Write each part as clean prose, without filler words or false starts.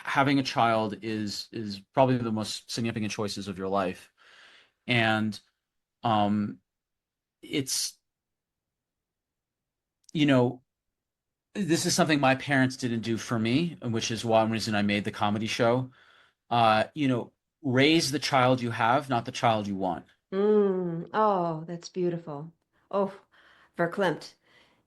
having a child is probably the most significant choices of your life. And it's, you know, this is something my parents didn't do for me, which is one reason I made the comedy show. You know, raise the child you have, not the child you want. Oh, that's beautiful. Oh, verklempt.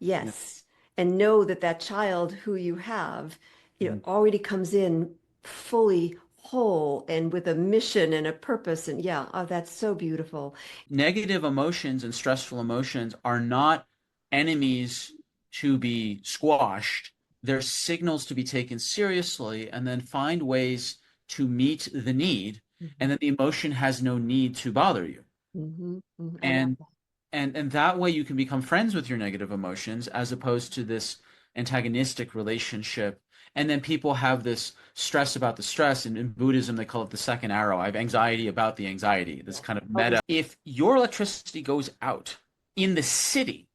Yeah. Yes. And know that that child who you have, Mhm. already comes in fully whole and with a mission and a purpose. And yeah, oh, that's so beautiful. Negative emotions and stressful emotions are not enemies to be squashed. They're signals to be taken seriously and then find ways to meet the need. And Mhm, then the emotion has no need to bother you. I love And that. and that way you can become friends with your negative emotions as opposed to this antagonistic relationship. And then people have this stress about the stress, and in Buddhism they call it the second arrow. I have anxiety about the anxiety, this Yeah. kind of Oh, meta. If your electricity goes out in the city,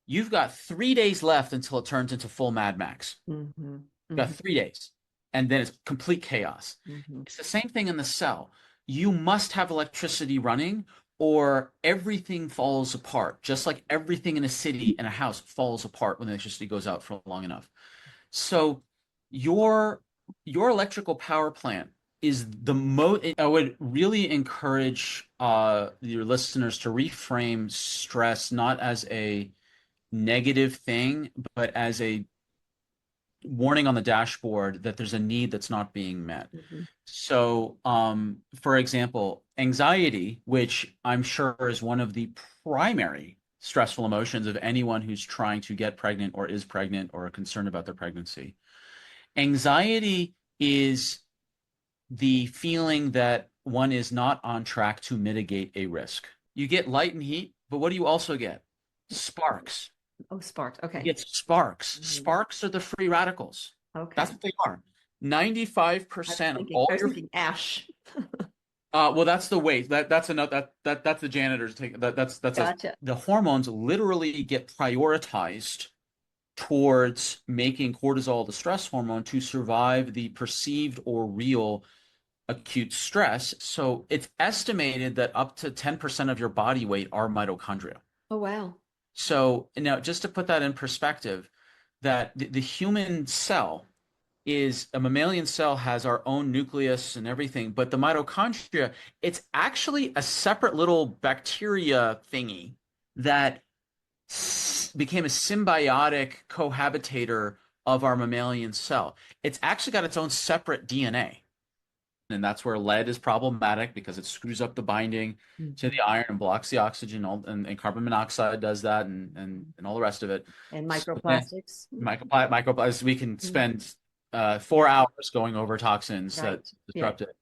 you've got 3 days left until it turns into full Mad Max. hmm You've got 3 days, and then it's complete chaos. hmm It's the same thing in the cell. You must have electricity running, or everything falls apart, just like everything in a city and a house falls apart when the electricity goes out for long enough. So your your electrical power plant is the most. I would really encourage your listeners to reframe stress not as a negative thing, but as a warning on the dashboard that there's a need that's not being met. hmm So, for example, anxiety, which I'm sure is one of the primary stressful emotions of anyone who's trying to get pregnant or is pregnant or concerned about their pregnancy. Anxiety is the feeling that one is not on track to mitigate a risk. You get light and heat, but what do you also get? Sparks. Oh, sparked. You Okay. get sparks. hmm Sparks are the free radicals. That's Okay. what they are. I 95% was of thinking, all I was your thinking ash. well, that's the weight. That's another that's the janitors take that's a Gotcha. the hormones literally get prioritized towards making cortisol the stress hormone to survive the perceived or real acute stress. So it's estimated that up to 10% of your body weight are mitochondria. Oh, wow. So now just to put that in perspective, that the human cell is a mammalian cell has our own nucleus and everything, but the mitochondria, it's actually a separate little bacteria thingy that became a symbiotic cohabitator of our mammalian cell. It's actually got its own separate DNA. And that's where lead is problematic because it screws up the binding to hmm the iron and blocks the oxygen, and carbon monoxide does that, and all the rest of it. And So then microplastics. microplastics, we can Mhm. spend 4 hours going over toxins that Right. Yeah. disrupt it.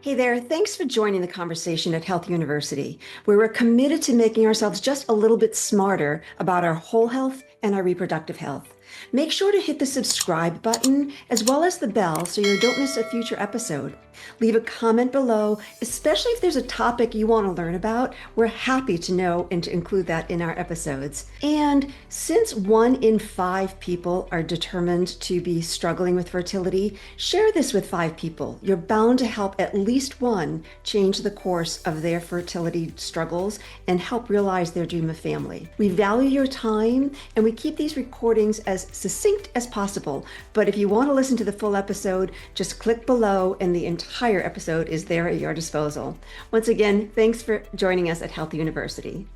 Hey there, thanks for joining the conversation at Health University, where we're committed to making ourselves just a little bit smarter about our whole health and our reproductive health. Make sure to hit the subscribe button as well as the bell so you don't miss a future episode. Leave a comment below, especially if there's a topic you want to learn about. We're happy to know and to include that in our episodes. And since 1 in 5 people are determined to be struggling with fertility, share this with 5 people. You're bound to help at least one change the course of their fertility struggles and help realize their dream of family. We value your time and we keep these recordings as succinct as possible. But if you want to listen to the full episode, just click below and the entire episode is there at your disposal. Once again, thanks for joining us at Health University.